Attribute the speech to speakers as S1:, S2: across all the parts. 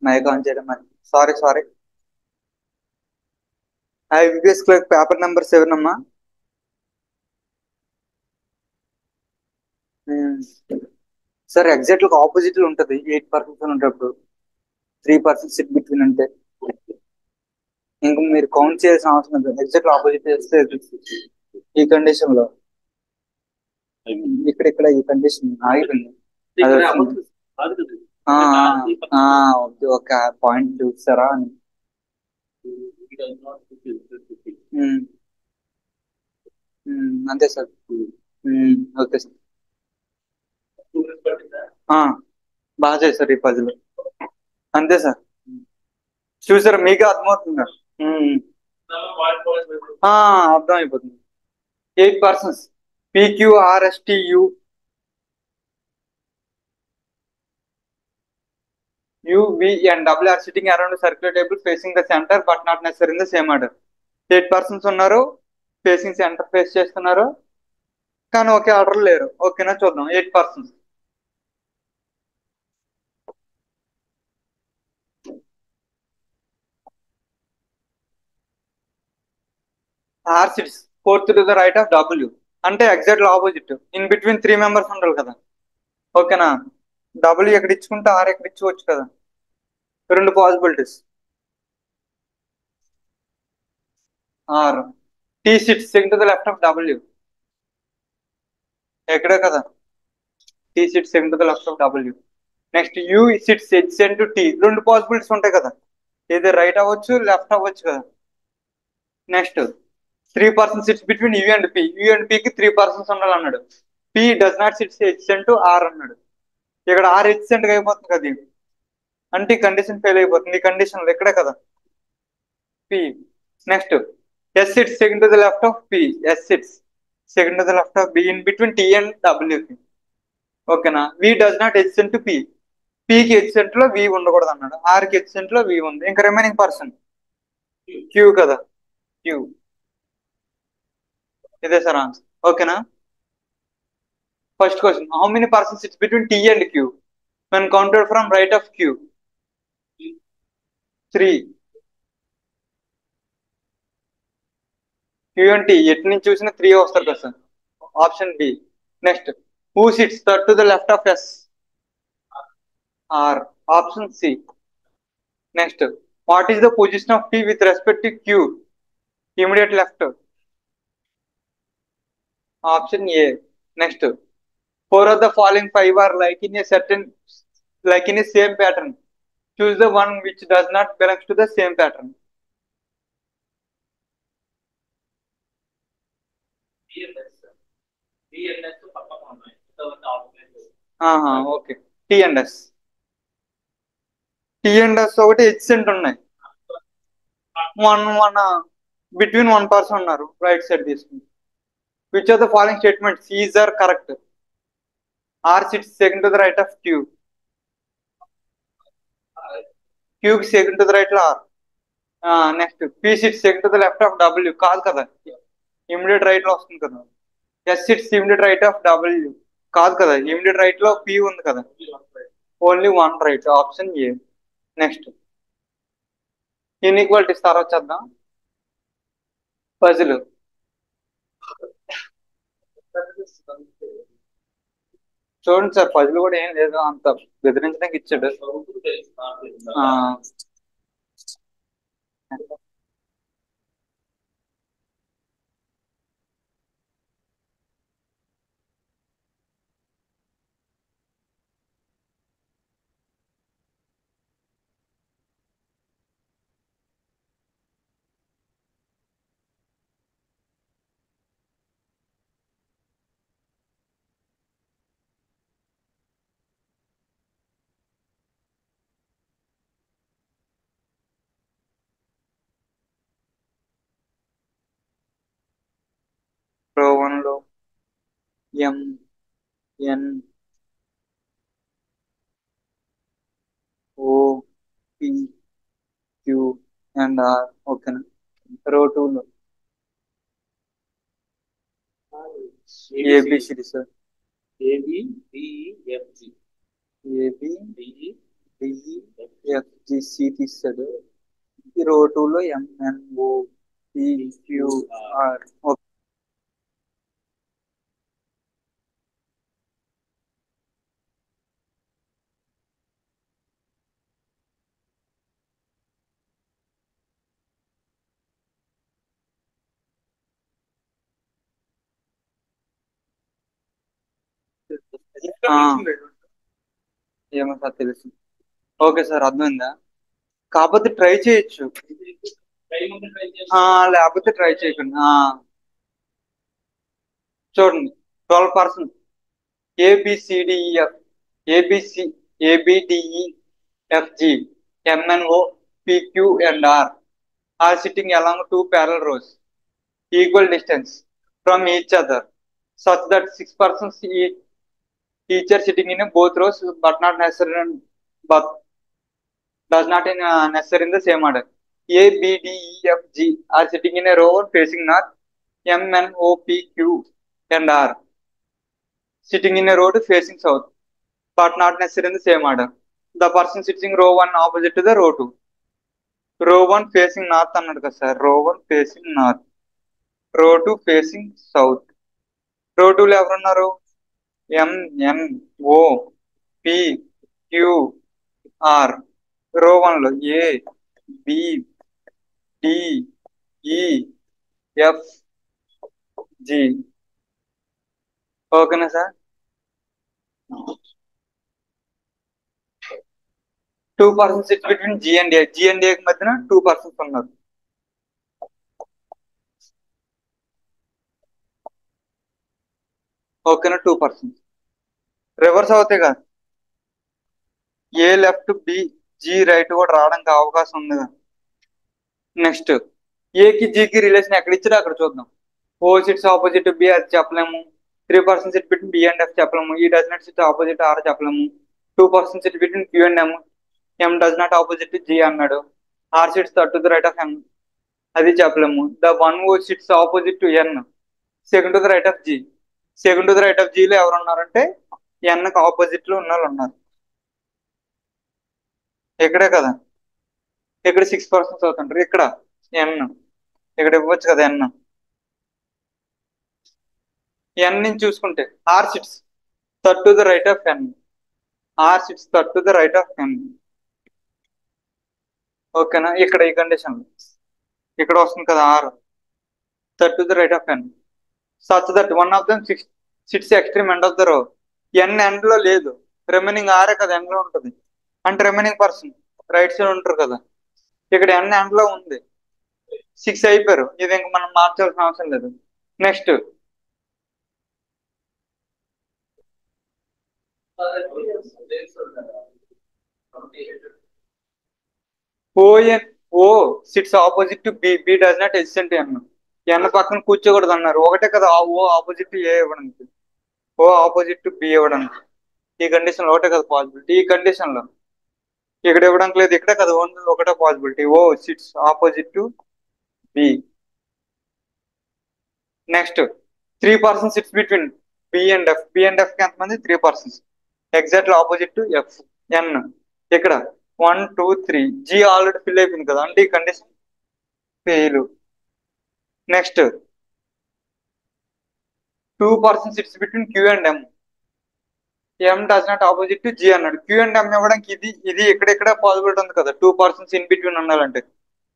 S1: Mic on చేయడం మరి. Sorry sorry. IBPS clerk paper number 7 అమ్మా. సార్ ఎగ్జాక్ట్ గా ఆపోజిట్ ఉంటుంది. 8% ఉన్నప్పుడు 3% సిట్ బిట్వీన్ అంటే ఇంకా మీరు కౌంట్ చేయాల్సిన అవసరం లేదు. ఎగ్జాక్ట్ ఆపోజిట్ చేస్తే ఈ కండిషన్ లో ఇక్కడ ఈ కండిషన్ ఆగిపోయింది. అది వచ్చింది. ఆ, ఓకే ఒక పాయింట్ చూసారా అని. ఉమ్, అంతే సార్. Okay sir. ఆ, బాగా చేశారు ఈ పజిల్. అంతే సార్. చూసారా మీకే అర్థమవుతుందా? ఉమ్, అర్థం అయిపోతుంది. 8 persons PQRSTU V and W are sitting around a circular table facing the center but not necessarily in the same order. 8 persons ఉన్నారు, ఫేసింగ్ సెంటర్ ఫేస్ చేస్తున్నారు, కానీ ఒకే ఆర్డర్ లేరు. ఓకేనా, చూద్దాం. 8 persons R sits fourth to the right of W అంటే exact opposite. In between 3 members ఉండాలి కదా. ఓకేనా, W ఎక్కడ ఇచ్చుకుంటే ఆర్ ఎక్కడ ఇచ్చుకోవచ్చు కదా. రెండు possibilities. R T sits second to the left of W ఎక్కడే కదా. T sits second to the left of W. Next U sits HN to T. రెండు పాసిబిలిటీస్ ఉంటాయి కదా, ఇది రైట్ అవ్వచ్చు లెఫ్ట్ అవ్వచ్చు కదా. Next 3 persons sits between U and P. U and పికి 3 పర్సన్స్ ఉండాలి అన్నాడు. పి డస్ నాట్ సిట్స్ హెచ్సెంట్ టు ఆర్ అన్నాడు. ఇక్కడ ఆర్ హెచ్సెంట్ అయిపోతుంది కదా, అంటే ఈ కండిషన్ ఫెయిల్ అయిపోతుంది. ఈ కండిషన్ ఇక్కడే కదా P. Next S sits second to the left of P. S sits second to the left of B in between T and W. ఓకేనా, V does not adjacent to P. పికి adjacent లో V ఉండకూడదు అన్నాడు. Are కి హెచ్సెంట్ లో V ఉంది. ఇంకా remaining person Q కదా, క్యూ. ఇదే సార్ ఆన్సర్. ఓకేనా. First question, how many persons sits between T and Q when counted from right of q? 3. q and t ఎటు నుంచి చూసినా 3 వస్తారు కదా sir. Option B. Next, who sits third to the left of S? R. Option C. Next, what is the position of p with respect to q? Immediate left. Option A. Next, 4 of the following 5 are like in a same pattern. Choose the one which does not belongs to the same pattern. Okay. T and S. T and S ఒకటి adjacent ఉన్నాయి. One between 1 person ఉన్నారు. Right side తీసుకుంది. Which of the following statements is are correct? R sits second to the right of Q. Q కి second to the right లో R. Next, P sits second to the left of W. కాదు కదా, immediate right లో వస్తుంది కదా. S sits immediate right of W. కాదు కదా, immediate right లో పీ ఉంది కదా. Only one right. Option A. Next, inequalities తర్వాత చేద్దాం. పజిల్ చూడండి సార్, పజిల్ కూడా ఏం లేదు, అంత బెదిరించడానికి ఇచ్చాడు. ఆ, రో వన్ లో M N O P Q and R. ఓకేనా. రో టూ లో ఏబిసిడి సార్. ఏబి డిఎఫ్జిసి తీస్తాడు. ఈ రో టూ లో ఎంఎన్ఓ పిక్యూఆర్. ఏమో సార్ తెలుసు. ఓకే సార్, అర్థమైందా? కాకపోతే ట్రై చేయొచ్చు. లేకపోతే ట్రై చేయకండి. చూడండి, 12%. A B C D E F, A B C, A B D E F G, M N O, P Q and R sitting along two parallel rows, equal distance from each other, such that 6 persons each are sitting in both rows, but not necessary, but does not necessary in the same order. A, B, D, E, F, G are sitting in a row facing north. M, N, O, P, Q and R sitting in a row facing south, but not necessary in the same order. The person sitting row 1 opposite to the row 2. Row 1 facing north అన్నాడు కదా sir. row 1 facing north, row 2 facing south. row 2 లో ఎవరున్నారు? M, N, O, P, Q, R. row 1 లో A, B, D, E, F, G. ఓకేనా sir? 2% sits between G and A. G and A మధ్యన 2% ఉన్నారు. ఓకేనా? 2% reverse అవుతాయి కదా. A left, B, G right కూడా రావడానికి అవకాశం ఉంది కదా. నెక్స్ట్, ఏకి జికి రిలేషన్ ఎక్కడ ఇచ్చారో అక్కడ చూద్దాం. ఓ సిట్స్ ఆపోజిట్ బి అది చెప్పలేము. 3% sit between B and F చెప్పలేము. E does not sit opposite R చెప్పలేము. 2% sit between Q and M. M does not opposite G అన్నాడు. R sits to the right of M, అది చెప్పలేము. The one O sits opposite to N, second to the right of G. Second to the right of జీలో ఎవరు ఉన్నారంటే ఎన్ కి opposite లో ఉన్న వాళ్ళు ఉన్నారు. ఇక్కడే కదా, ఇక్కడ 6% అవుతుంటారు. ఇక్కడ ఎన్, ఇక్కడ ఇవ్వచ్చు కదా ఎన్. ఎన్ నుంచి చూసుకుంటే R sits third to the right of N. R sits third to the right of N. ఓకేనా? ఇక్కడ ఈ కండిషన్ ఇక్కడ వస్తుంది కదా, R third to the right of N, such that one of them sits extreme end of the row. N end లో లేదు, remaining ఆరే కదా end లో ఉంటుంది. అంటే రిమైనింగ్ పర్సన్ రైట్ సైడ్ ఉంటారు కదా. ఇక్కడ ఎన్ ఎండ్ లో ఉంది, 6 అయిపోయారు. ఇది ఇంక మనం మార్చాల్సిన అవసరం లేదు. Next, O N, O sits opposite to B, B does not adjacent N. N పక్కన కూర్చోకూడదు అన్నారు. ఒకటే కదా ఓ ఆపోజిట్ టు ఏ ఇవ్వడానికి, ఓ ఆపోజిట్ టు బి ఇవ్వడానికి. ఈ కండిషన్ లో ఒకటే కదా పాసిబిలిటీ. ఈ కండిషన్ లో ఇక్కడ ఇవ్వడానికి లేదు, ఇక్కడే కదా ఓన్లీ ఒకటే possibility, O sits opposite to B. Next, 3% sits between B and F. B and F కి ఎంతమంది? 3%. Exactly opposite to F, N. ఇక్కడ 1 2 3, జి ఆల్రెడీ ఫిల్ అయిపోయింది కదా, అంటే ఈ condition fail. Next, 2% sits between Q and M. M does not opposite to G అన్నాడు. Queue and ఎం ఇవ్వడానికి ఇది ఇది ఇక్కడ పాసిబిలిటీ ఉంది కదా, 2% ఇన్ బిట్వీన్ ఉండాలంటే.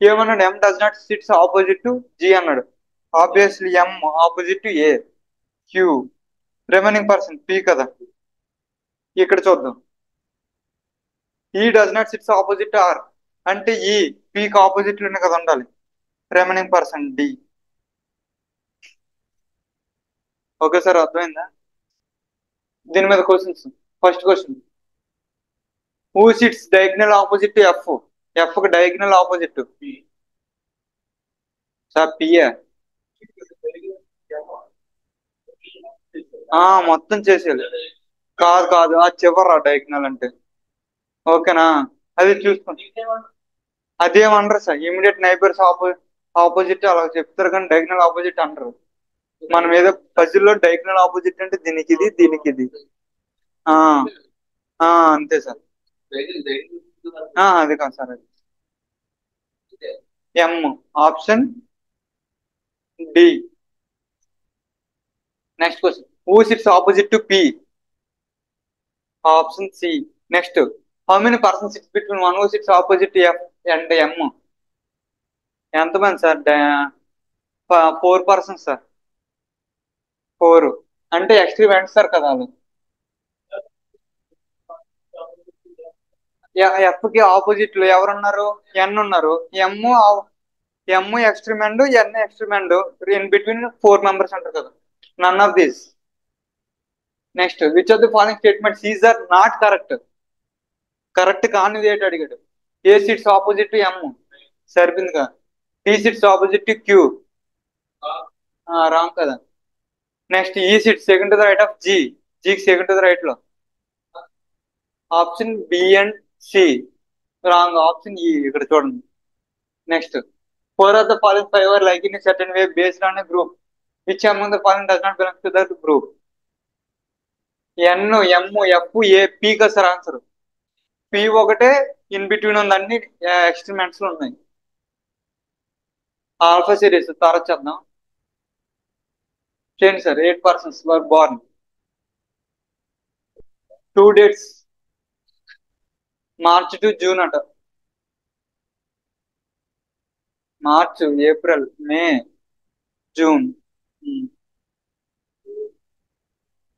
S1: ఏమన్నాడు? M does not sits opposite to G అన్నాడు. Obviously M opposite to A, Q remaining person P కదా. ఇక్కడ చూద్దాం, E does not sits opposite R, అంటే ఈ పికి ఆపోజిట్ లోనే కదా ఉండాలి. Remaining person D. Okay sir, అర్థమైందా? దీని మీద questions. First question, who sits diagonal opposite to F. F కి డయాగ్నల్ ఆపోజిట్ సార్ పిఏ. మొత్తం చేసేయాలి. కాదు కాదు, ఆ చివర డయాగ్నల్ అంటే. ఓకేనా? అది చూసుకోండి. అదేమనరు సార్, ఇమీడియట్ నైబర్స్ ఆపోజిట్ అలా చెప్తారు కానీ డయాగ్నల్ ఆపోజిట్ అంటారు. మనం ఏదో పజిల్లో డయాగ్నల్ ఆపోజిట్ అంటే దీనికి ఇది, దీనికి ఇది. ఆ అంతే సార్. అది కాదు సార్ అది. M. Option D. Next question, who sits opposite to P? Option C. Next, how many person sits between one who sits opposite F and M? ఎంతమంది సార్? 4 person sir. 4. అంటే ఎక్స్ట్రీమ్ ఎండ్ సార్ కదా అది. F కి opposite లో ఎవరున్నారు? N ఉన్నారు. M extreme end, N extreme end. In between 4 members అంటారు కదా. None of this. Next, which of the following statements is or not correct? Correct కానిది ఏంటి అడిగాడు. A sits opposite to M, సరిపోయిందిగా. T sits opposite to Q, wrong కదా. Next, E sits second to the right of G, జీకి second to the right లో. Option B and C, wrong. Option E ఇక్కడ చూడండి. Next, four of the following five are like in certain way based on a group, which among the following does not belong to that group? N, M, F, A, P కదా sir answer. P ఒకటే in between ఉంది, అన్ని ఎక్స్ట్రీమెంట్స్ లో ఉన్నాయి. Alpha series తర్వాత చేద్దాం. చేయండి sir. 8 persons were born. 2 dates, March to June అట. March, April, May, June.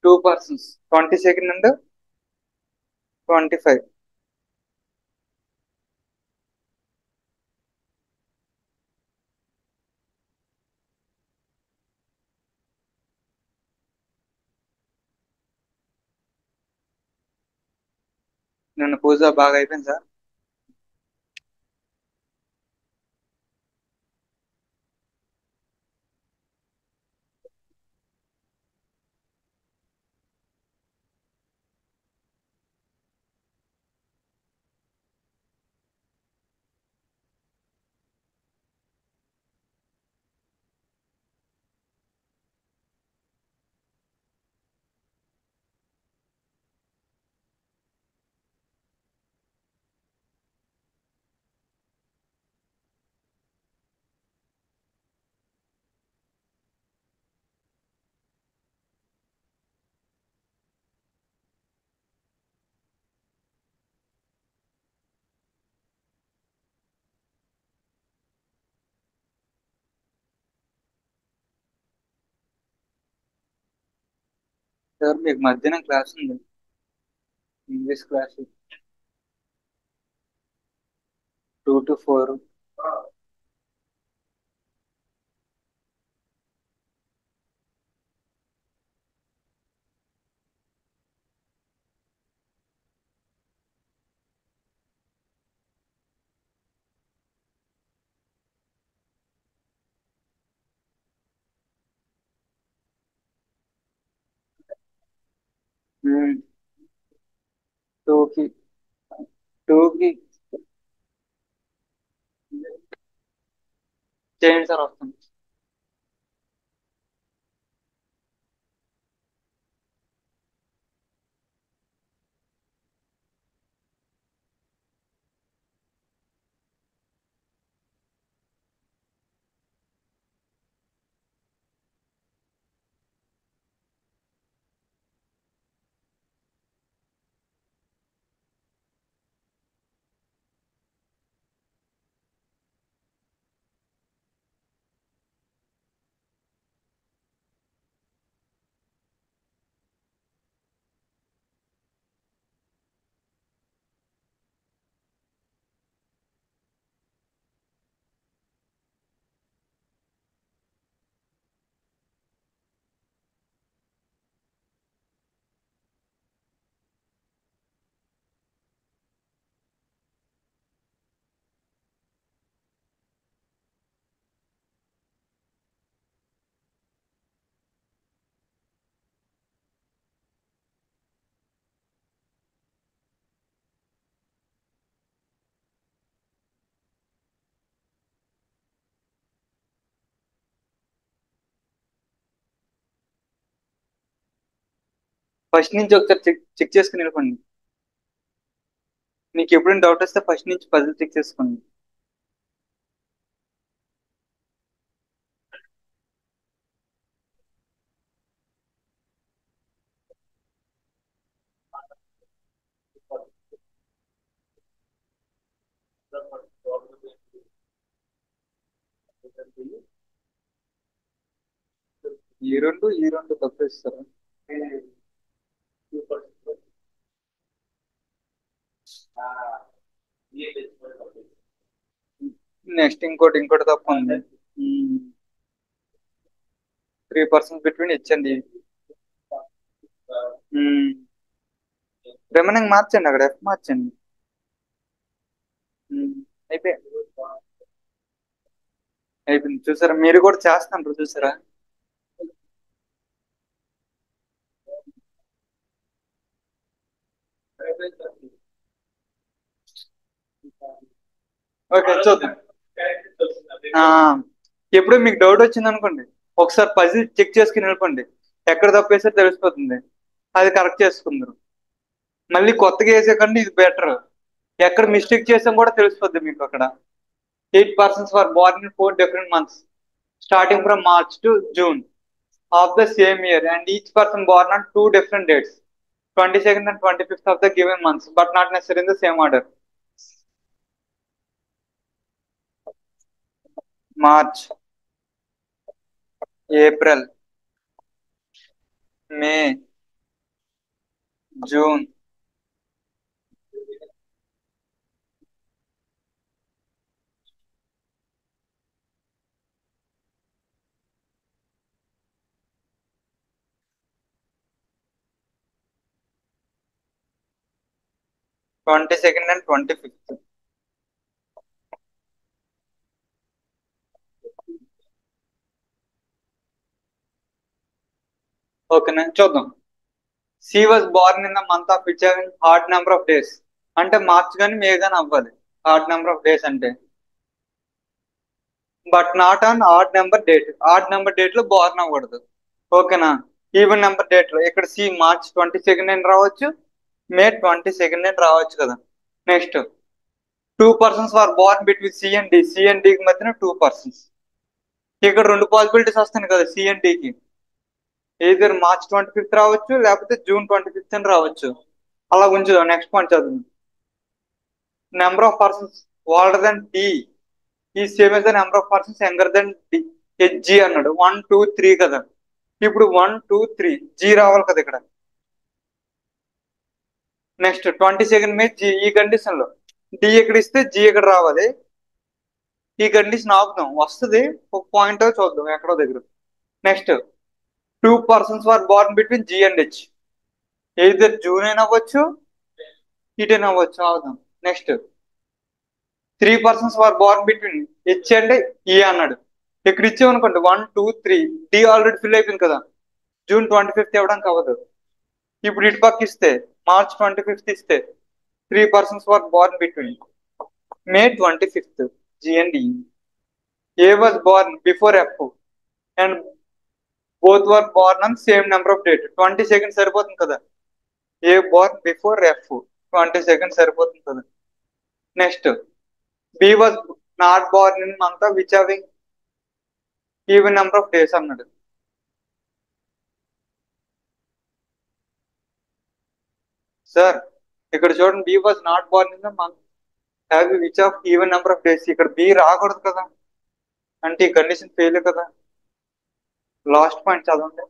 S1: 2 persons, 22 and 25. నిన్న పూజ బాగా అయిపోయింది సార్. సార్ మీకు మధ్యాహ్నం క్లాస్ ఉంది, ఇంగ్లీష్ క్లాస్. 2 to 4. టూకి, టూకి చేయండి సార్, వస్తుంది. ఫస్ట్ నుంచి ఒకసారి చెక్ చెక్ చేసుకుని వెళ్ళిపోండి. నీకు ఎప్పుడైనా డౌట్ వస్తే ఫస్ట్ నుంచి పజిల్ చెక్ చేసుకోండి. ఈ రెండు తప్పేస్తారు. నెక్స్ట్ ఇంకోటి తప్పు ఉంది. 3% బిట్వీన్ హెచ్ అండ్ ఈ. రిమైనింగ్ మార్చండి, అక్కడ ఎఫ్ మార్చండి. ఉమ్, అయిపోయి అయిపోయింది. చూసారా, మీరు కూడా చేస్తున్నారు చూసారా. ఓకే, చూద్దాం. ఆ, ఎప్పుడు మీకు డౌట్ వచ్చింది అనుకోండి, ఒకసారి పజిల్ చెక్ చేసుకుని వెళ్ళిపోండి. ఎక్కడ తప్పేసారో తెలిసిపోతుంది, అది కరెక్ట్ చేసుకుందరు. మళ్ళీ కొత్తగా వేసే కంటే ఇది బెటర్. ఎక్కడ మిస్టేక్ చేసాం కూడా తెలిసిపోద్ది మీకు అక్కడ. 8 persons were born in 4 different months, starting from March to June of the same year, and each person born on 2 different dates, 22nd and 25th of the given months, but not necessarily in the same order. March, April, May, June. 22nd and 25th. ఓకేనా, చూద్దాం. She was born in the month of which having odd number of days. అంటే March కానీ మే కానీ అవ్వాలి add number of days అంటే. But not on odd number date. Odd number date లో born అవ్వకూడదు. ఓకేనా. ఈవెన్ నెంబర్ డేట్ లో ఇక్కడ సి మార్చ్ 22nd అని రావచ్చు, మే 22nd అని రావచ్చు కదా. Next 2 persons are born between C and D. C and డికి మధ్యన 2 persons. ఇక్కడ రెండు పాసిబిలిటీస్ వస్తాయి కదా సి అండ్ డికి. ఏదర్ మార్చ్ 25th రావచ్చు, లేకపోతే జూన్ 25th అని రావచ్చు. అలా ఉంచుదాం. నెక్స్ట్ పాయింట్ చదువు. Number of persons older than D is same as the number of persons younger than D. H G అన్నాడు 1 2 3 కదా. ఇప్పుడు 1 2 3 జీ రావాలి కదా ఇక్కడ. నెక్స్ట్ 22nd మే జీ. ఈ కండిషన్ లో డి ఎక్కడ ఇస్తే జీ ఎక్కడ రావాలి. ఈ కండిషన్ ఆపుదాం, వస్తుంది. ఒక పాయింట్ చూద్దాం ఎక్కడో దగ్గర. Next 2 persons were born between G and H. Either June అయినా అవ్వచ్చు, ఇటైనా అవ్వచ్చు. ఆగుదాం. Next 3 persons were born between H and E అన్నాడు. ఇక్కడ ఇచ్చామనుకోండి 1 2 3 డి ఆల్రెడీ ఫిల్ అయిపోయింది కదా. జూన్ 25th ఇవ్వడానికి అవ్వదు. ఇప్పుడు ఇటు పక్క ఇస్తే మార్చ్ 25th ఇస్తే 3 persons were born between May 25th G and E. A was born before F and both were born on same number of date. 22nd సరిపోతుంది కదా. ఏ బోర్న్ బిఫోర్ ఎఫ్ 22nd సరిపోతుంది కదా. Next B was not born in month of which having even number of days అన్నాడు. Sir ఇక్కడ చూడండి, B was not born in the month have which of even number of days. ఇక్కడ B రాకూడదు కదా, అంటే ఈ కండిషన్ ఫెయిల్ కదా. Last point చదవండి.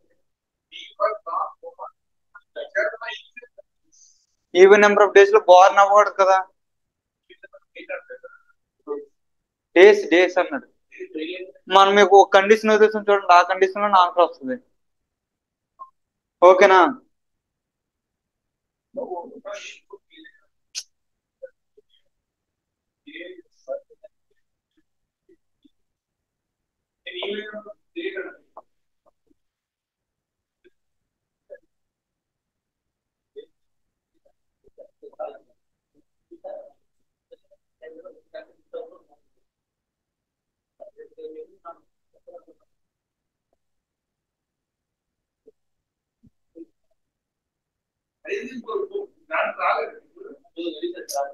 S1: ఈవెన్ నెంబర్ ఆఫ్ డేస్ లో బోర్న్ అవ్వకూడదు కదా. డేస్ అన్నాడు. మనం మీకు ఒక కండిషన్ వదిలేసాం చూడండి, ఆ కండిషన్ లో ఆన్సర్ వస్తుంది. ఓకేనా.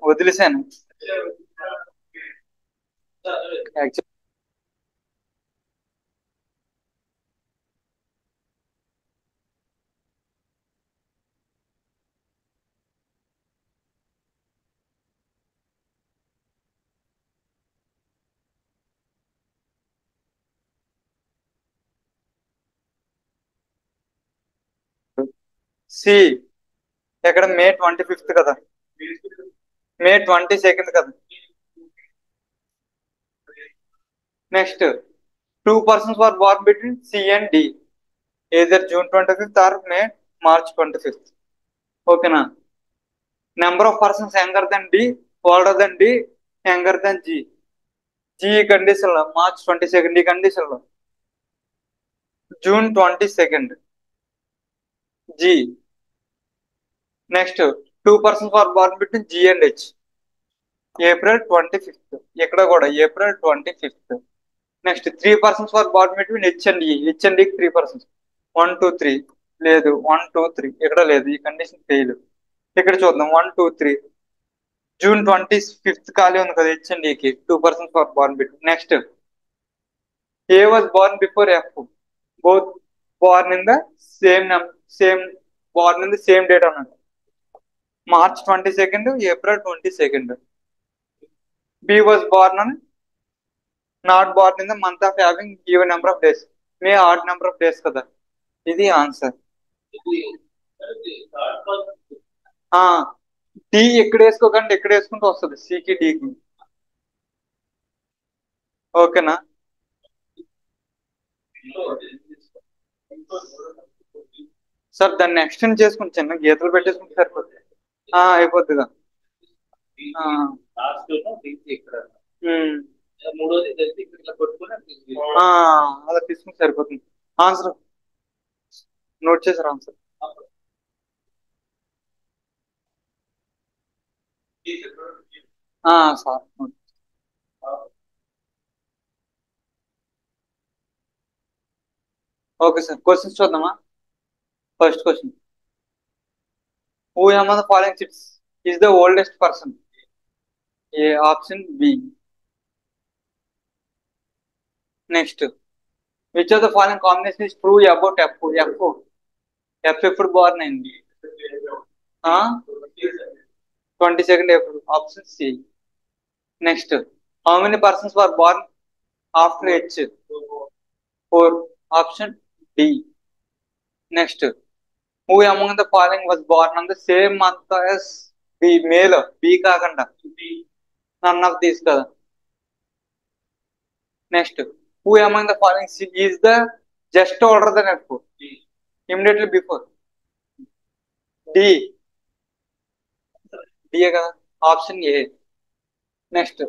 S1: వదిలేశాను. యాక్చువల్ సి ఎక్కడ మే 25 కదా, మే 22 కదా. Next, two persons were born between C and D, either June 25 or March 25. ఓకేనా. Number of persons younger than D, older than D, younger than G. G condition లో March 22, ఈ condition లో June 22 G. Next, two persons are born between G and H, April 25. ఇక్కడ కూడా April 25. Next, three persons are born between H and E, H and ఈకి 3 persons, 1 2 3. లేదు, 1 2 3 ఇక్కడ లేదు, ఈ కండిషన్ ఫెయిల్. ఇక్కడ చూద్దాం, 1 2 3. June 25 ఖాళీ ఉంది కదా హెచ్ అండ్ ఈకి, 2 persons are born between. Next, A was born before F, both born in the same same born in the same date అన్నట్టు, March 22, April 22. B was born on not born in the month of having even number of days, May odd number of days కదా. ఇది answer. ఆ D ఎక్కడ వేసుకోకండి, ఎక్కడ వేసుకుంటూ వస్తుంది సికి డికి. ఓకేనా. సార్ దాన్ని ఎక్స్టెండ్ చేసుకుని చిన్న గీతలు పెట్టేసుకుంటే సరిపోతుంది. అయిపోతుందిగా. ఆ, ఉమ్. ఆ, అలా తీసుకుంటే సరిపోతుంది. ఆన్సర్ నోట్ చేశారు answer. Sir note. Okay sir, questions చూద్దామా. First question, who among the following sits is the oldest person, A option B. Next, which of the following combination is true about F. F ఎప్పుడు born అయింది. 22 April, option C. Next, how many persons were born after H, 4, option D. Next, who among the following was born on the same month as B, male, B కాకుండా none of these కదా. Next, who among the following is the just older than F, immediately before. D, DA కదా, option A. Next,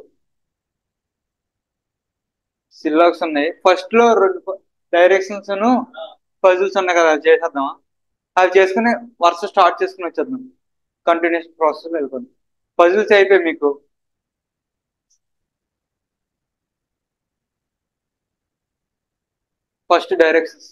S1: సిల్లాక్స్ ఉన్నాయి, first లో రెండు directions puzzles ఉన్నాయి కదా, అది చేసేద్దామా. అది చేసుకుని వరుస స్టార్ట్ చేసుకుని వచ్చేద్దాం, కంటిన్యూస్ ప్రాసెస్ వెళ్ళిపోతుంది. పజిల్స్ అయిపోయి మీకు. First directions.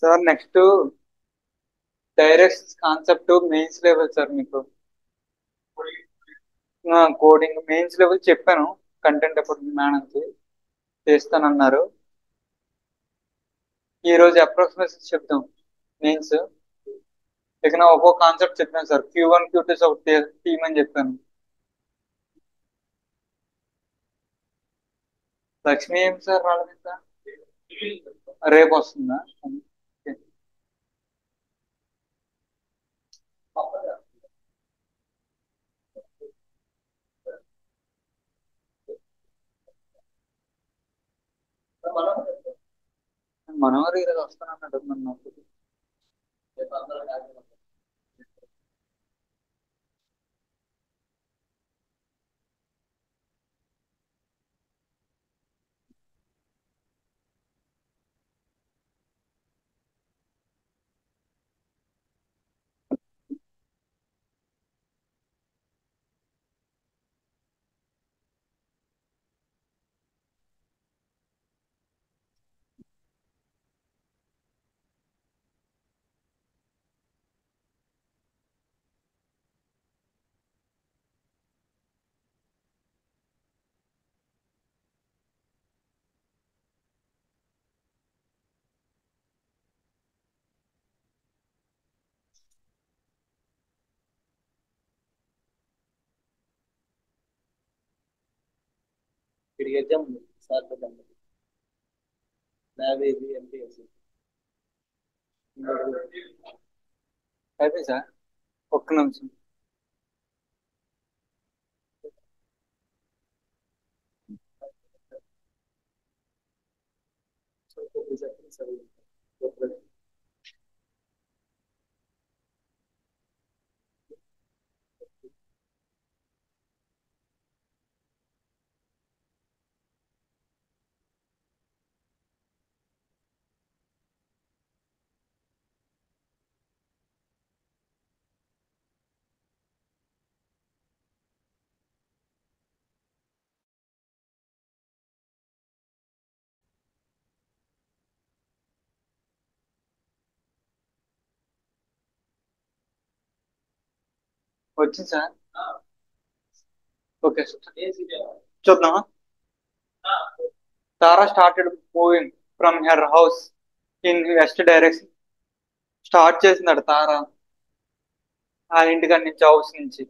S1: Sir next, directions concept mains level sir మీకు. కోడింగ్ మెయిన్స్ లెవెల్ చెప్పాను, కంటెంట్ ఎప్పుడు మేడంకి చేస్తానన్నారు. ఈ రోజు అప్రాక్సిమేషన్ చెప్తాం మెయిన్స్. ఇక నా ఒక్కో కాన్సెప్ట్ చెప్పాను సార్, Q1 Q2 ఒకటి టీమ్ అని చెప్పాను. లక్ష్మి ఏం సార్ రాలేదు ఇంకా, రేపు వస్తుందా. మనోహర్ ఈరోజు వస్తానన్నాడు నన్ను. అయిపోయింది సార్. ఒక్క నిమిషం. వచ్చింది సార్. Okay sir. చూద్దామా. Tara started moving from her house in west direction. Start చేసిందట తార ఆ ఇంటికాడ నుంచి, హౌస్ నుంచి.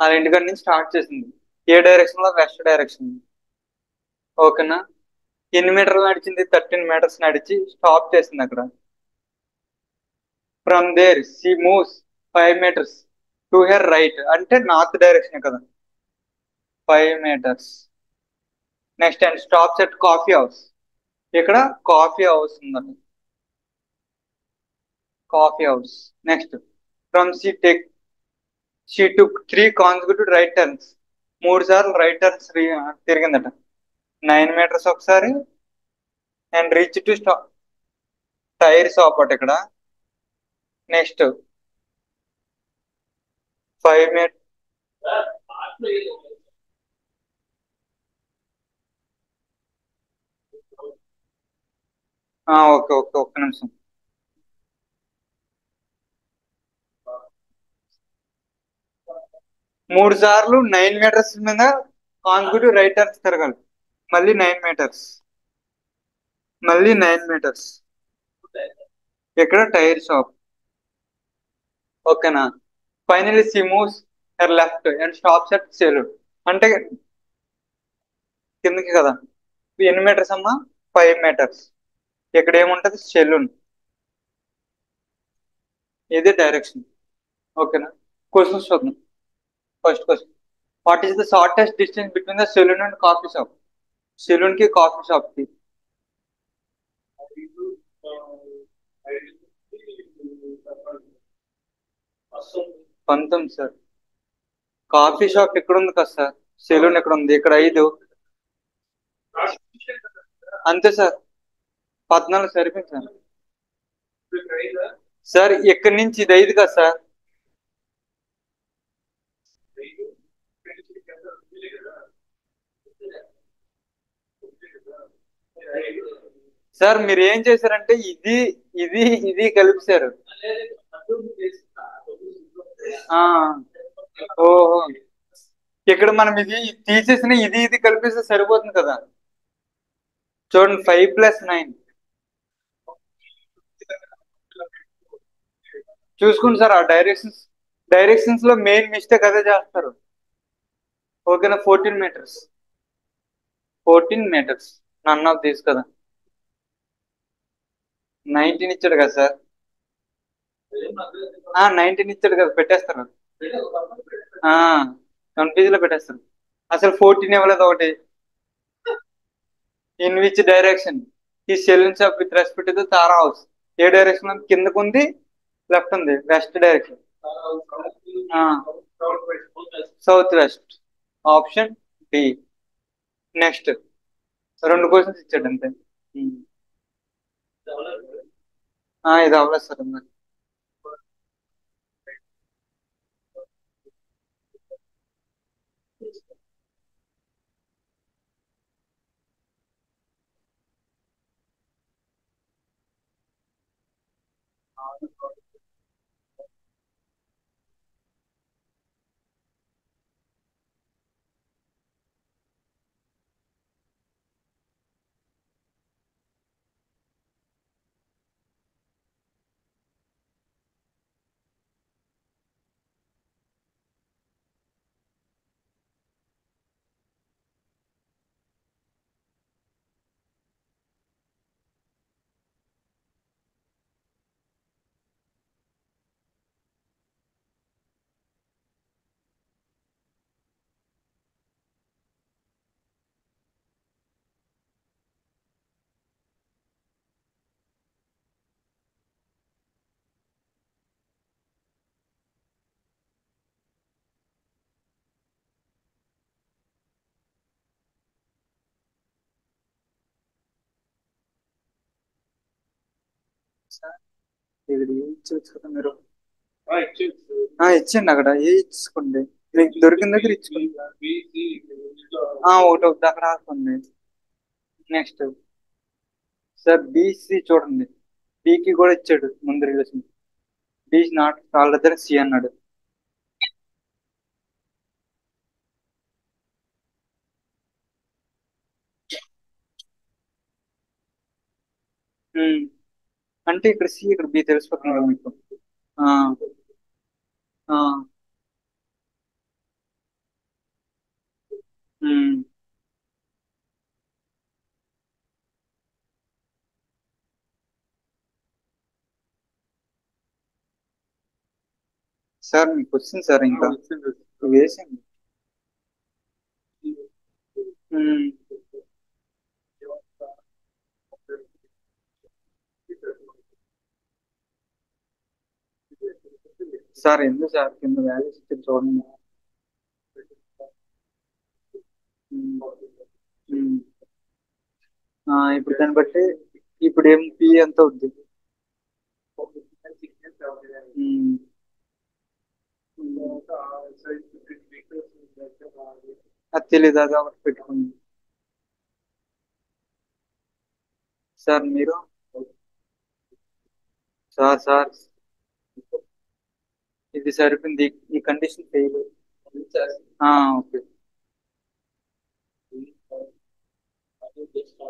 S1: ఆ ఇంటికాడ నుంచి స్టార్ట్ చేసింది. ఏ డైరెక్షన్ లో? West direction. ఓకేనా. ఎన్ని మీటర్లు నడిచింది? 13 మీటర్స్ నడిచి స్టాప్ చేసింది అక్కడ. From there she moves 5 metres to her right, అంటే నార్త్ డైరెక్షన్ కదా. 5 metres. Next and stops at coffee house. ఇక్కడ కాఫీ హౌస్ ఉందండి. Coffee house. Next from she took 3 consecutive right turns. 3 సార్లు రైట్ టర్న్స్ తిరిగిందట. 9 metres ఒకసారి. And reach to stop tyre shop అట ఇక్కడ. Next 5 metre. Okay okay, ఒక్క నిమిషం. 3 సార్లు 9 మీటర్స్ మీద కాన్సిక్యూటివ్ రైట్ టర్న్స్ తిరగాలి. మళ్ళీ 9 మీటర్స్. మళ్ళీ 9 మీటర్స్. ఇక్కడ టైర్ షాప్. ఓకేనా. Finally she moves her left and stops at saloon. అంటే కిందకి కదా. ఎన్ని మీటర్స్ అమ్మా? 5 మీటర్స్. ఇక్కడ ఏముంటది? సెలూన్. ఇది డైరెక్షన్. ఓకేనా. క్వశ్చన్స్ చూద్దాం. First question. What is the shortest distance between the saloon and coffee shop? Saloon కి కాఫీ షాప్ కి 19 సార్. కాఫీ షాప్ ఎక్కడ ఉంది కదా సార్. సెలూన్ ఎక్కడ ఉంది? ఇక్కడ 5. అంతే సార్. 14 సరిపోయింది సార్. సార్ ఇక్కడి నుంచి ఇది 5 కదా సార్. సార్ మీరు ఏం చేశారంటే ఇది ఇది ఇది కలిపిశారు. ఆ ఓహో. ఇక్కడ మనం ఇది తీసేసిన ఇది ఇది కలిపిస్తే సరిపోతుంది కదా. చూడండి, 5 + 9. చూసుకోండి సార్. ఆ డైరెక్షన్స్ లో మెయిన్ మిస్టేక్ అదే చేస్తారు. ఓకేనా. 14 metres. 14 metres. None of these కదా. 19 ఇచ్చాడు కదా సార్. 19 ఇచ్చాడు కదా, పెట్టేస్తారు. ఆ కన్ఫ్యూజ్ లో పెట్టేస్తారు. అసలు 14 ఇవ్వలేదు ఒకటి. ఇన్ విచ్ డైరెక్షన్ ఈ saloon shop with respect to Tara house? ఏ డైరెక్షన్? కిందకు ఉంది, లెఫ్ట్ ఉంది. West direction. South west. Option D. Next 2 questions ఇచ్చాడు అంతే. ఉమ్. ఇది అవ్వలేదు సార్ మరి. సార్ ఇక్కడ ఏ ఇచ్చేవచ్చు కదా మీరు. ఇచ్చిండి అక్కడ ఏ ఇచ్చుకోండి. మీకు దొరికిన దగ్గర ఇచ్చుకోండి. ఒకటి ఒకటి అక్కడ ఆడుకోండి. నెక్స్ట్ సార్ బీసీ చూడండి. బికి కూడా ఇచ్చాడు ముందు రిలేషన్. బి నాట్ వాళ్ళ దగ్గర సి అన్నాడు. ఉమ్, అంటే ఇక్కడ సి ఇక్కడ బి తెలిసిపోతుంది కదా మీకు. ఆ, ఆ, ఉమ్. సార్ మీకు వచ్చింది సార్ ఇంకా వేసింది. ఉమ్. సార్ ఎందుకు సార్ కింద వాల్యూస్ ఇచ్చి చూడండి. ఉమ్, ఉమ్. ఇప్పుడు దాన్ని బట్టి ఇప్పుడు ఏం పి ఎంత అవుద్ది. ఉమ్, ఉమ్. అది తెలీదు, అది ఒకటి పెట్టుకోండి. సార్ మీరు సార్ ఇది సరిపోయింది. ఈ కండిషన్ ఫెయిల్. ఓకే.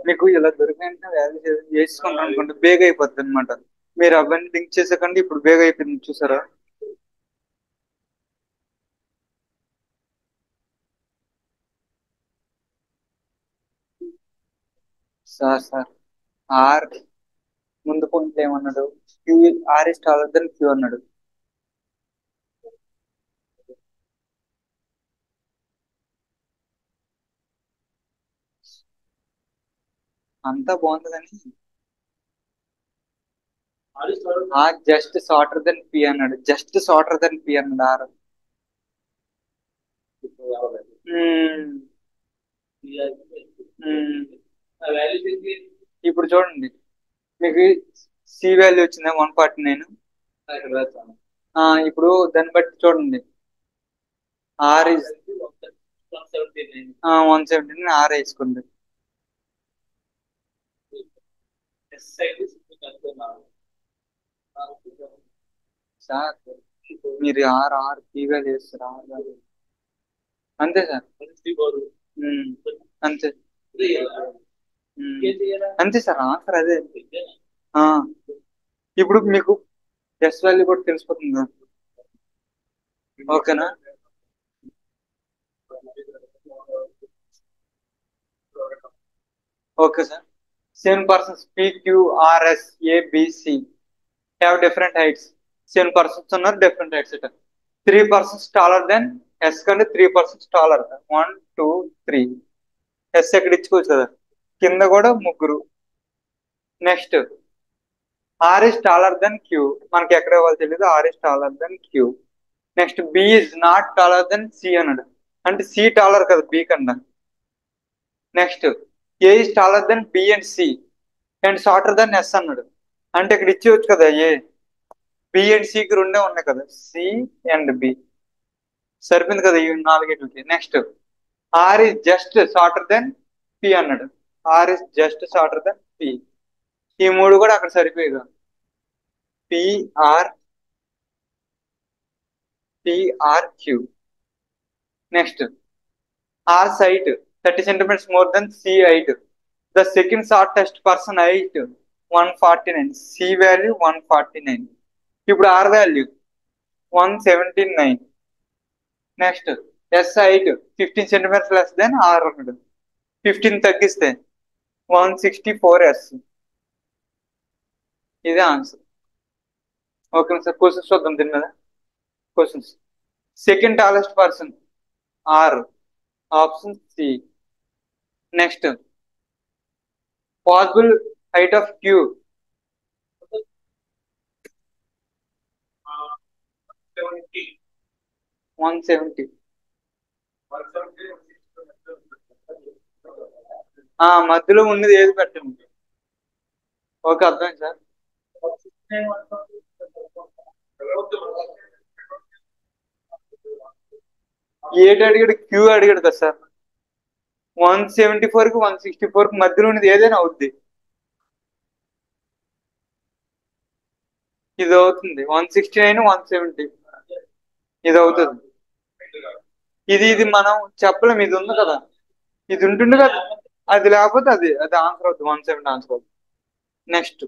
S1: మీకు ఇలా దొరికిన వాల్యూ వేసుకుంటాం అనుకోండి, బేగ్ అయిపోద్ది అనమాట. మీరు అవన్నీ లింక్ చేసేకండి, ఇప్పుడు బేగ్ అయిపోయింది చూసారా. సార్ ఆర్ ముందు పాయింట్ ఏమన్నాడు? Q R is taller than Q అన్నాడు. అంతా బాగుంది కానీ R just shorter than P అన్నాడు. జస్ట్ షార్టర్ దెన్ పి అన్నాడు ఆర్. మ్మ్. మ్మ్. ఇప్పుడు చూడండి, మీకు సి వాల్యూ వచ్చిందా 149. ఇప్పుడు దాన్ని బట్టి చూడండి, ఆర్ ఇస్ 179 ఆర్ వేసుకోండి. సార్ మీరు ఆర్ ఆర్ పి వాల్యూ వేస్తారు. ఆర్ వాల్యూ అంతే సార్. మ్మ్. అంతే. అంతే సార్, ఆన్సర్ అదే. ఆ, ఇప్పుడు మీకు ఎస్ వాల్యూ కూడా తెలిసిపోతుంది కదా. ఓకేనా. Okay sir. Seven persons PQRS ABC have different heights. Seven persons ఉన్నారు, డిఫరెంట్ హైట్స్ ఇట. 3 పర్సన్స్ టాలర్ దెన్ ఎస్ కంటే 3 పర్సన్స్ టాలర్. 1 2 3. ఎస్ ఎక్కడ ఇచ్చుకోవచ్చు కదా, కింద కూడా ముగ్గురు. Next R is taller than Q. మనకి ఎక్కడ ఇవ్వాలో తెలియదు. R is taller than Q. Next B is not taller than C అన్నాడు. అంటే సి టాలర్ కదా బి కన్నా. Next A is taller than B and C and shorter than S అన్నాడు. అంటే ఇక్కడ ఇచ్చేవచ్చు కదా, ఏ బి అండ్ సికి రెండే ఉన్నాయి కదా, సి అండ్ బి. సరిపోయింది కదా ఈ నాలుగేటికి. Next R is just shorter than P అన్నాడు. R is just shorter than P. ఈ మూడు కూడా అక్కడ సరిపోయి కదా. P R P R Q. Next R height 30 centimeters more than C height. The second shortest person height 149. C value 149. ఇప్పుడు R value 179. Next S height 15 centimeters less than R అన్నాడు. 15 తగ్గిస్తే 164 yes. ఇదే ఆన్సర్. ఓకే సార్, క్వశ్చన్స్ చూద్దాం దీని మీద. Questions. Second tallest person R, option C. Next possible height of Q 170. మధ్యలో ఉన్నది ఏది పెట్టండి. ఓకే, అర్థమైంది సార్. ఏటి అడిగాడు, క్యూ అడిగాడు కదా సార్. 174 కి 164 కి మధ్యలో ఉన్నది ఏదైనా అవుద్ది. ఇది అవుతుంది 169 170. ఇది అవుతుంది. ఇది మనం చెప్పలేం. ఇది ఉంది కదా, ఇది ఉంటుండే కదా. అది లేకపోతే అది ఆన్సర్ అవుతుంది, 170 ఆన్సర్ అవుతుంది. Next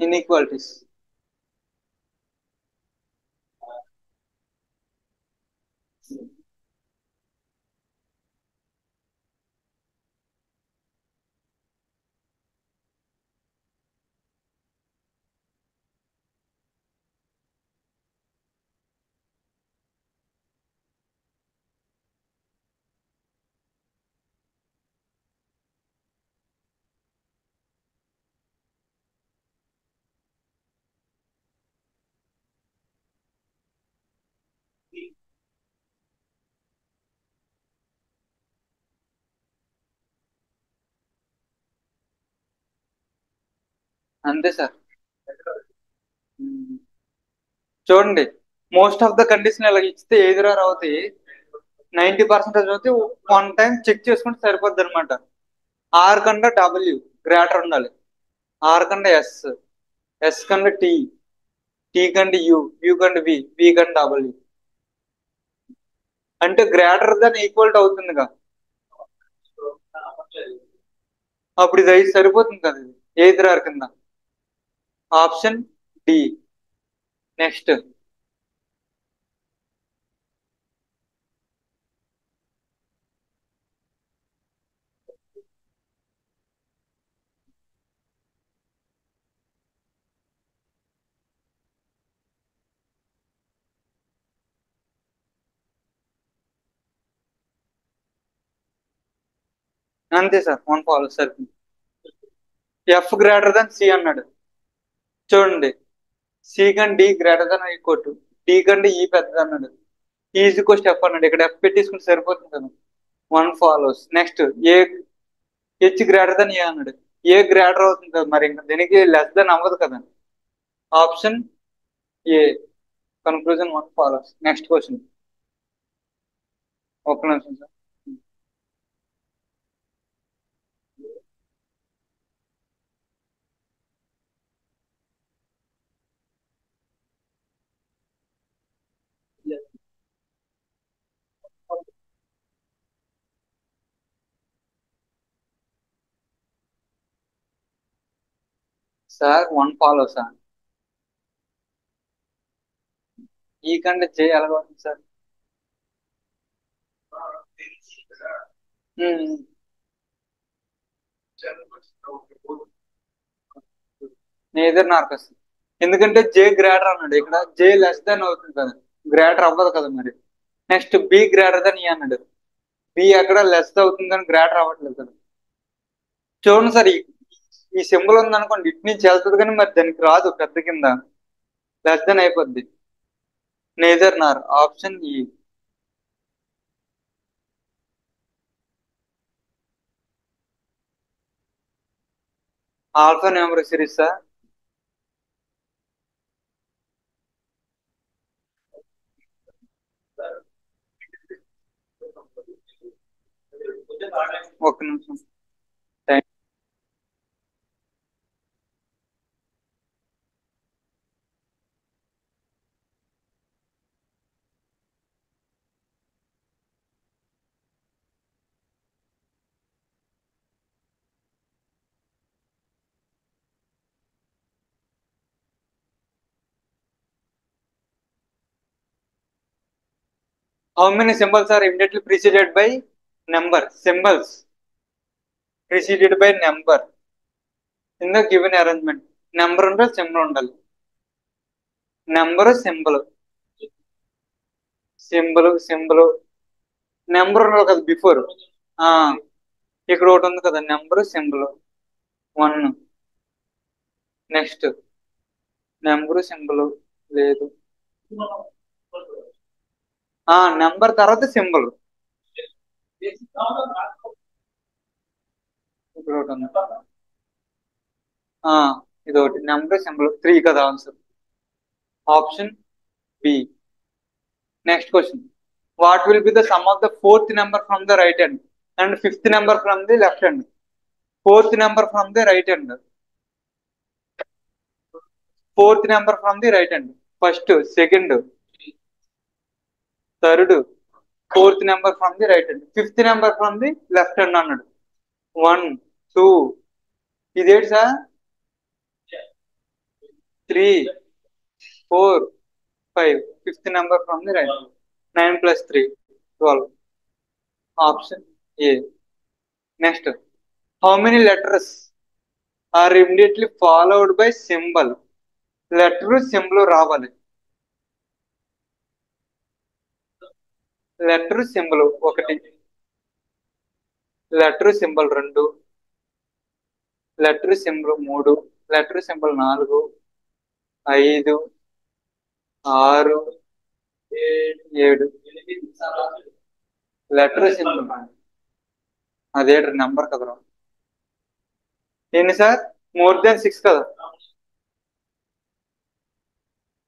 S1: inequalities. అంతే సార్. చూడండి, మోస్ట్ ఆఫ్ ద కండిషన్ ఇలా ఇస్తే ఎదురు అవుతాయి. 90% అవుతే వన్ టైం చెక్ చేసుకుంటే సరిపోద్ది అనమాట. ఆర్ కంటే డబ్ల్యూ గ్రేటర్ ఉండాలి. ఆర్ కంటే ఎస్, ఎస్ కంటే టీ, టీ కంటే యు, యు కంటే వి, వి కంటే డబ్ల్యూ. అంటే గ్రేటర్ దాన్ ఈక్వల్ అవుతుందిగా. అప్పుడు ఇది అయితే సరిపోతుంది కదా, ఇది ఎదురు ఆర్ కింద. Option D. నెక్స్ట్. అంతే సార్, వన్ ఫాలో సరిపోతుంది. ఎఫ్ గ్రేటర్ దాన్ సి అన్నాడు. చూడండి, సి కంటే D greater than equal to, D కంటే ఈ పెద్దది అన్నాడు. ఈజ్ ఈక్వల్ స్టెప్ అన్నాడు. ఇక్కడ ఎఫ్ పెట్టేసుకుంటే సరిపోతుంది కదా. One follows. నెక్స్ట్ ఏ, హెచ్ గ్రేటర్ దాన్ ఏ అన్నాడు. ఏ గ్రేటర్ అవుతుంది కదా, మరి ఇంకా దీనికి లెస్ దాన్ అవ్వదు కదా. ఆప్షన్ ఏ. Conclusion one follows. Next question. ఒక్క నిమిషం sir. Sir one follow sir. ఈ కంటే జే ఎలాగవుతుంది సార్? నేదర్ నార్కస్. ఎందుకంటే జే గ్రేటర్ అన్నాడు, ఇక్కడ జే లెస్ దాన్ అవుతుంది కదా, గ్రేటర్ అవ్వదు కదా మరి. నెక్స్ట్ బి గ్రేటర్ దాన్ ఈ అన్నాడు. బి ఎక్కడ లెస్ అవుతుంది కానీ గ్రేటర్ అవ్వట్లేదు కదా. చూడండి సార్, ఈ సింబల్ ఉంది అనుకోండి, ఇటు నుంచి వెళ్తుంది కానీ మరి దానికి రాదు పెద్ద కింద, లెస్ దాన్ అయిపోద్ది. Neither nor. Option E. Alphanumeric series sir. ఒక్క నిమిషం. How many symbols are immediately preceded by number? Symbols preceded by number in the given arrangement. Number ఉండాలి, సింబల్ ఉండాలి. నెంబరు సింబల్, సింబల్ నెంబర్ ఉండాలి కదా before. ఆ ఇక్కడ ఒకటి ఉంది కదా, number symbol one. Next number symbol లేదు. నెంబర్ తర్వాత సింబల్. ఇక్కడ ఒకటి ఉంది. ఆ, ఇది ఒకటి నెంబర్ సింబల్ 3 కదా answer. Option B. Next question. What will be the sum of the fourth number from the right hand and fifth number from the left hand? Fourth number from the right hand. Fourth number from the right hand. First, second, third, fourth number from the right hand, fifth number from the left hand అన్నాడు. 1, 2, ఇదేంటి sir? 3, 4, 5, fifth number from the right. 9 + 3, 12. Option A. Next. How many letters are immediately followed by symbol? Letter symbol రావాలి. Letter symbol 1, letter symbol 2, letter symbol 3, letter symbol 4, 5, 6, 7. Letter symbol అదే number కదరా. ఏంటి సార్? More than 6 కదా.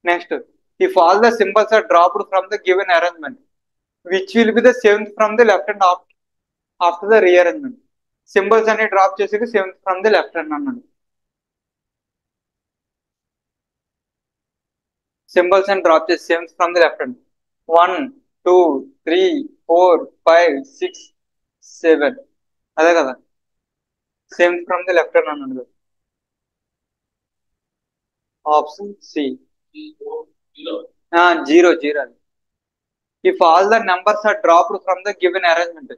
S1: Next. If all the symbols are dropped from the given arrangement which will be the seventh from the left and after the rearrangement? Symbols అన్ని drop చేసి seventh from the left hand అన్నాడు. Symbols and drop చేసి seventh from the left hand. 1, 2, 3, 4, 5, 6, 7. అదే కదా. Seventh from the left hand అన్నాడు. Option C. 0, 0. If all the numbers are dropped from the given arrangement,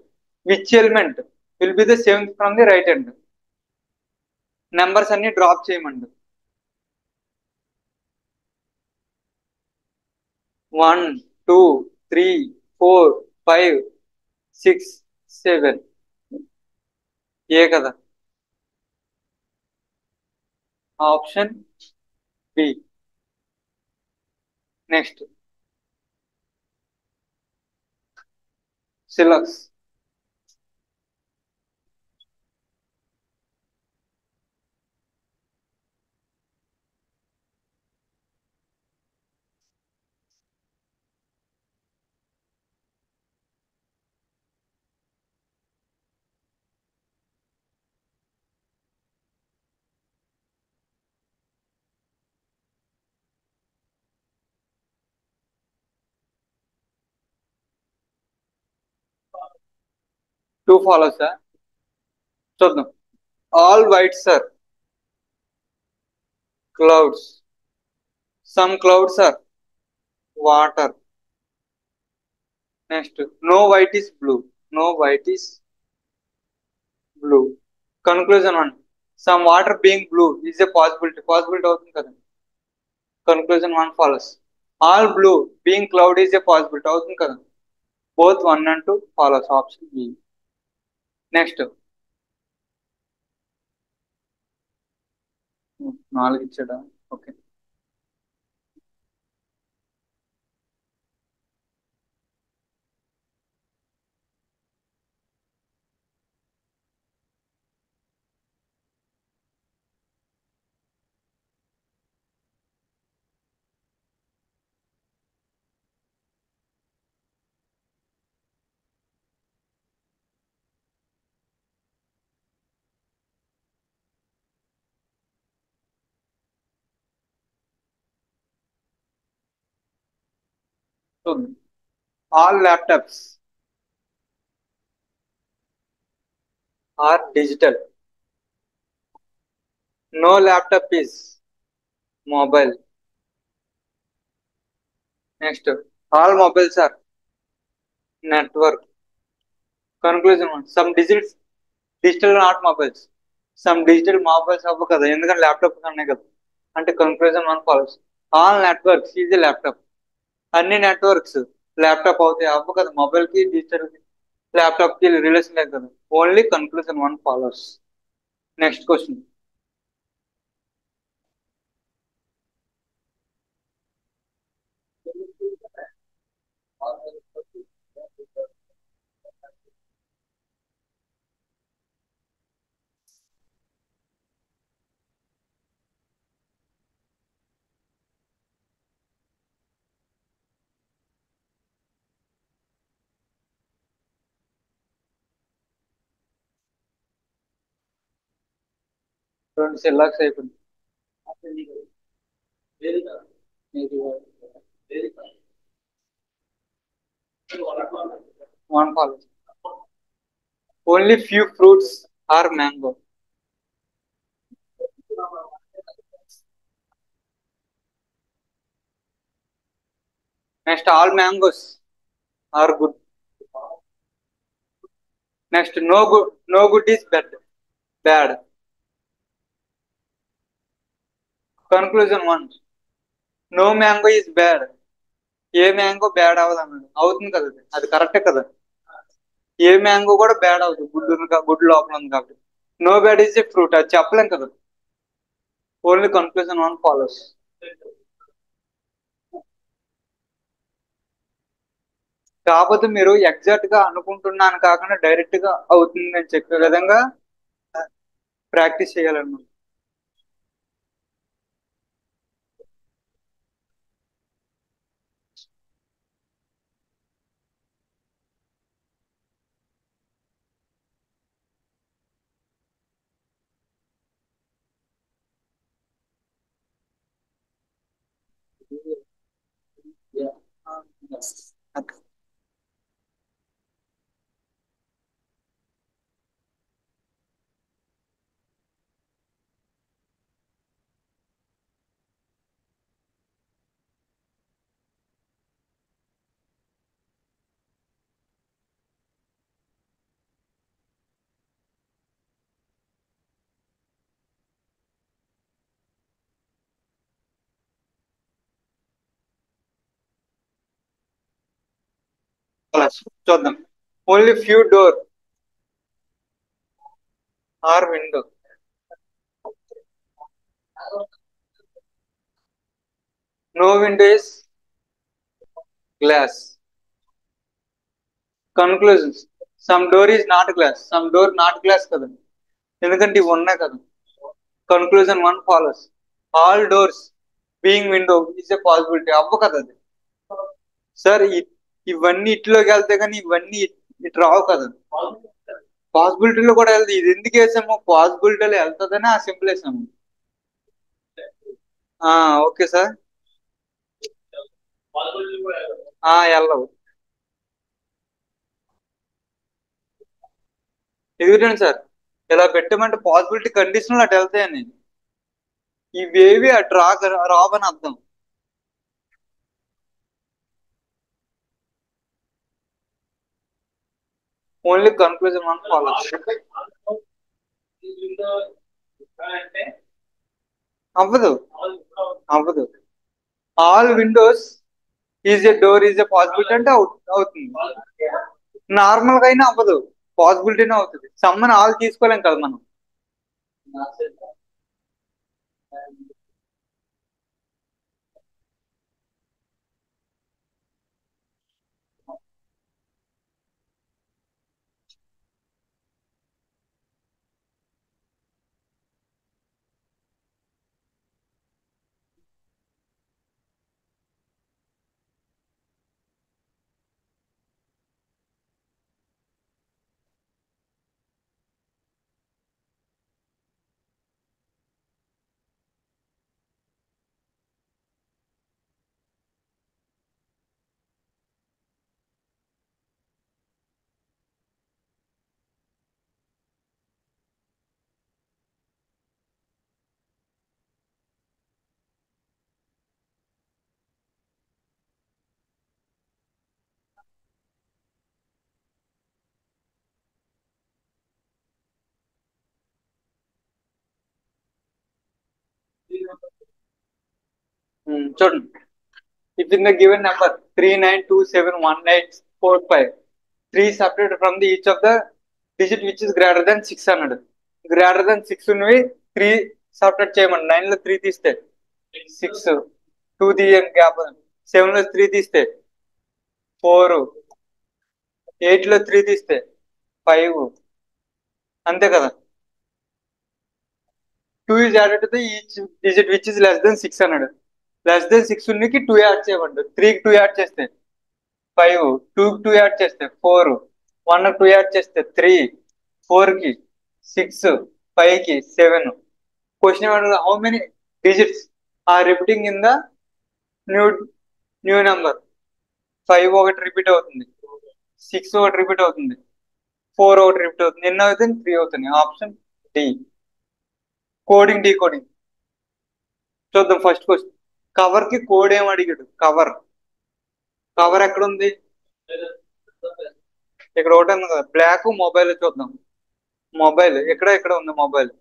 S1: which element will be the seventh from the right hand? Numbers అన్ని drop చేయమండి. 1, 2, 3, 4, 5, 6, 7. A కదా. Option B. Next. సిలక్స్. Two follows. చూద్దాం. All whites are clouds. Some clouds are water. Next. No white is blue. No white is blue. Conclusion 1. Some water being blue is a possibility. Possibility అవుతుంది కదా. Conclusion 1 follows. All blue being cloud is a possibility అవుతుంది కదా. Both 1 and 2 follows. Option B. Next. 4 ఇచ్చాడా? Okay. చూద్దాం. All laptops are digital. No laptop is mobile. Next. All mobiles are network. Conclusion 1. Some digital not mobiles. Some digital mobiles అవ్వ కదా, ఎందుకంటే laptop ఉన్నాయి కదా. అంటే conclusion 1 follows. All networks is laptop. అన్ని networks laptop అవుతాయి అవ్వ కదా. మొబైల్ కి డిజిటల్ ల్యాప్టాప్ కి రిలేషన్ లేదు కదా. Only conclusion 1 follows. Next question. రెండు సెల్లాక్స్ అయిపోయింది. One fall. Only few fruits are mango. Next all mangoes are good. Next no good is bad. Conclusion one. No mango is bad. ఏ mango bad అవ్వదు అన్నాడు, అవుతుంది కదా అది కరెక్టే కదా. ఏ మ్యాంగో కూడా బ్యాడ్ అవుతుంది, గుడ్డు లోపల ఉంది కాబట్టి. No bad is a fruit అది చెప్పలేం కదా. Only conclusion one follows. కాకపోతే మీరు ఎగ్జాక్ట్ గా అనుకుంటున్నాను కాకుండా డైరెక్ట్ గా అవుతుంది అని చెప్పే విధంగా ప్రాక్టీస్ చేయాలన్నమాట. చూద్దాం. Only few door are window. No window is glass. Conclusions. Some door is not glass. Some door not glass కదా, ఎందుకంటే ఇవి ఉన్నాయి కదా. Conclusion one follows. All doors being window is a possibility అవ్వ కదా అది. సార్ ఇవన్నీ ఇట్లోకి వెళ్తే కానీ ఇవన్నీ ఇటు రావు కదా. పాసిబిలిటీలో కూడా వెళ్తుంది. ఇది ఎందుకు వేసాము, పాసిబిలిటీలో వెళ్తుందని ఆ సింపుల్ వేసాము. Okay sir. వెళ్ళవు. ఎదుగుతాను సార్. ఇలా పెట్టమంటే పాసిబిలిటీ కండిషన్ అటు వెళ్తాయని, ఇవేవి అటు రావని అర్థం. Only conclusion one follow. అవ్వదు. అవ్వదు. All Windows is a door is a possibility అంటే అవుతుంది. నార్మల్ గా అయినా అవ్వదు, పాసిబిలిటీనే అవుతుంది. సమ్మని ఆల్ తీసుకోలేం కదా మనం. చూడండి. If in the given number 39271845, 3 separated from the each of the digit which is greater than 600. Greater than 6 ఉన్నవి 3 సపరేట్ చేయమని. 9 లో 3 తీస్తే 6, 2 తీయండి గ్యాప్. 7 లో 3 తీస్తే 4, 8 లో 3 తీస్తే 5, అంతే కదా. 2 is added to the each digit which is less than 600. Less than 6 ఉన్నకి 2 add చేయమంటారు. 3కి 2 యాడ్ చేస్తే 5, 2కి 2 యాడ్ చేస్తే 4, 1కి 2 యాడ్ చేస్తే 3, 4కి 6, 5కి 7, క్వశ్చన్ ఏమంటారు, how many digits are repeating in the new new number. 5 ఒకటి రిపీట్ అవుతుంది, 6 ఒకటి రిపీట్ అవుతుంది, 4 ఒకటి రిపీట్ అవుతుంది. ఎన్ని అవుతుంది? 3 అవుతుంది. Option D. కోడింగ్ డీకోడింగ్ చూద్దాం. ఫస్ట్ క్వశ్చన్, కవర్ కి కోడ్ ఏం అడిగాడు? కవర్ కవర్ ఎక్కడ ఉంది? ఇక్కడ ఒకటి ఉంది కదా, బ్లాక్ మొబైల్. చూద్దాం. మొబైల్ ఇక్కడ ఇక్కడ ఉంది, మొబైల్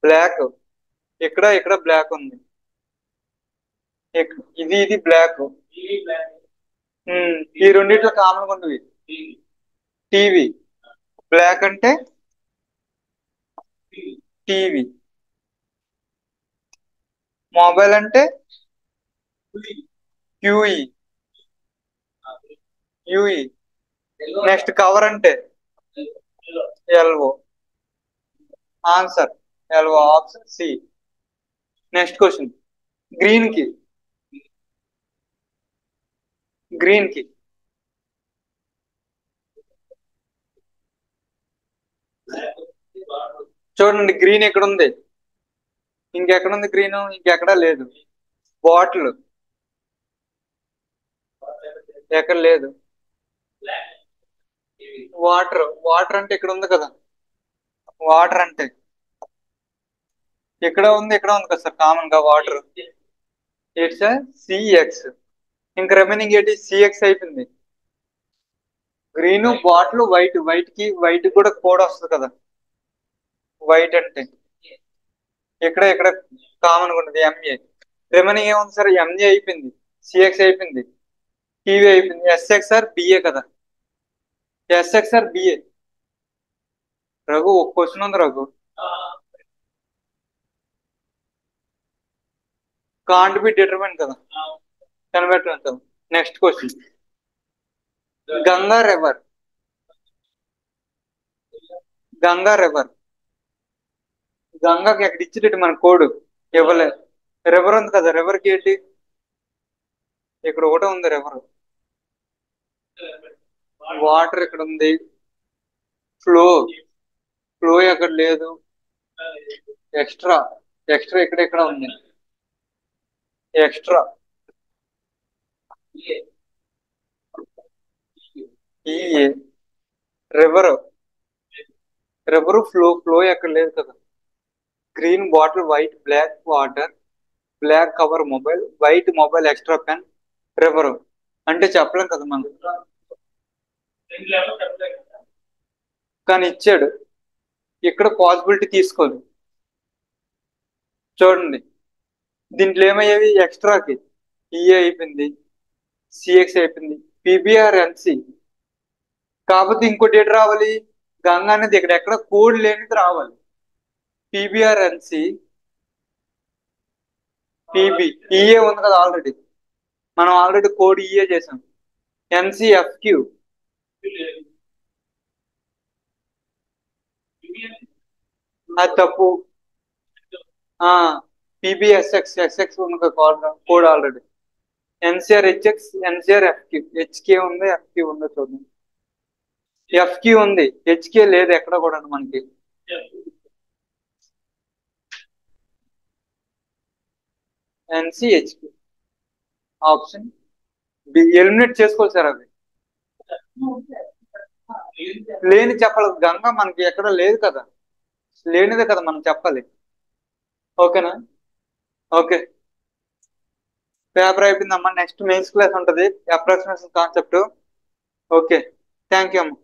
S1: బ్లాక్. ఇక్కడ ఇక్కడ బ్లాక్ ఉంది. ఇది ఇది బ్లాక్. ఈ రెండిట్లో కామన్ ఉన్నవి. టీవీ. బ్లాక్ అంటే టీవీ. మొబైల్ అంటే క్యూఈ. యూఈ. నెక్స్ట్ కవర్ అంటే LO. Answer LO, option C. Next question, green కి గ్రీన్ కి చూడండి, గ్రీన్ ఎక్కడ ఉంది? ఇంకెక్కడ ఉంది గ్రీన్? ఇంకెక్కడా లేదు. బాటిల్ ఎక్కడ లేదు. వాటర్ వాటర్ అంటే ఇక్కడ ఉంది కదా. వాటర్ అంటే ఇక్కడ ఉంది, ఇక్కడ ఉంది కదా సార్, కామన్ గా వాటర్. It's CX. ఇంక రిమైనింగ్ ఏంటి? సిఎక్స్ అయిపోయింది. Green, bottle, white. వైట్ కి వైట్ కూడా కోడ్ వస్తుంది కదా. వైట్ అంటే ఇక్కడ ఇక్కడ కామన్ గా ఉంటుంది, ఎంఏ. రిమైనింగ్ ఏముంది సార్? ఎంఏ అయిపోయింది, సిఎక్స్ అయిపోయింది, టీవీ అయిపోయింది. ఎస్ఎక్స్ఆర్ బిఏ కదా. ఎస్ఎక్స్ఆర్ బిఏ. రఘు ఒక క్వశ్చన్ ఉంది రఘు. కాంట్ బి డిటర్మైన్ కదా, కనిపెట్టలేదు కదా. Next question, Ganga river. Ganga river. గంగాకి ఎక్కడ ఇచ్చినట్టు మన కోడ్ ఇవ్వలే. రివర్ ఉంది కదా, రివర్ కి ఏంటి? ఇక్కడ ఒకటే ఉంది రివర్. వాటర్ ఇక్కడ ఉంది. ఫ్లో ఫ్లో ఎక్కడ లేదు. ఎక్స్ట్రా ఎక్స్ట్రా ఇక్కడ ఇక్కడ ఉంది. ఎక్స్ట్రా ఈ రివర్. రివర్ ఫ్లో ఫ్లో ఎక్కడ లేదు కదా. Green bottle, white, black water, black cover mobile, white mobile, extra pen, river అంటే చెప్పలేం కదా మనం. కానీ ఇచ్చాడు. ఇక్కడ పాసిబిలిటీ తీసుకోదు. చూడండి, దీంట్లో ఏమయ్యేవి? ఎక్స్ట్రాకి ఈఏ అయిపోయింది, సిఎక్స్ అయిపోయింది, పిబిఆర్ ఎన్సి. కాకపోతే ఇంకో డేట్ రావాలి. గంగా అనేది ఇక్కడ ఎక్కడ కోడ్ లేనిది రావాలి. పిబిఆర్ ఎన్సి, పిబి. ఈఏ ఉంది కదా ఆల్రెడీ, మనం ఆల్రెడీ కోడ్ ఈఏ చేసాం. ఎన్సిఎఫ్క్యూ. అది తప్పు. పిబిఎస్ఎక్స్, ఎస్ఎక్స్ ఉంది కదా code already. NCR HX, NCR FQ. HK ఉంది, ఎఫ్క్యూ ఉందో చూడండి. ఎఫ్క్యూ ఉంది, హెచ్కే లేదు ఎక్కడ కూడా మనకి. NCHQ, option B. ఎలిమినేట్ చేసుకోవాలి సార్ అవి. లేని చెప్పాలి. గంగా మనకి ఎక్కడ లేదు కదా, లేనిదే కదా మనం చెప్పాలి. ఓకేనా? ఓకే, పేపర్ అయిపోయిందమ్మా. నెక్స్ట్ మెయిన్స్ క్లాస్ ఉంటుంది, approximation concept. Okay, thank you అమ్మా.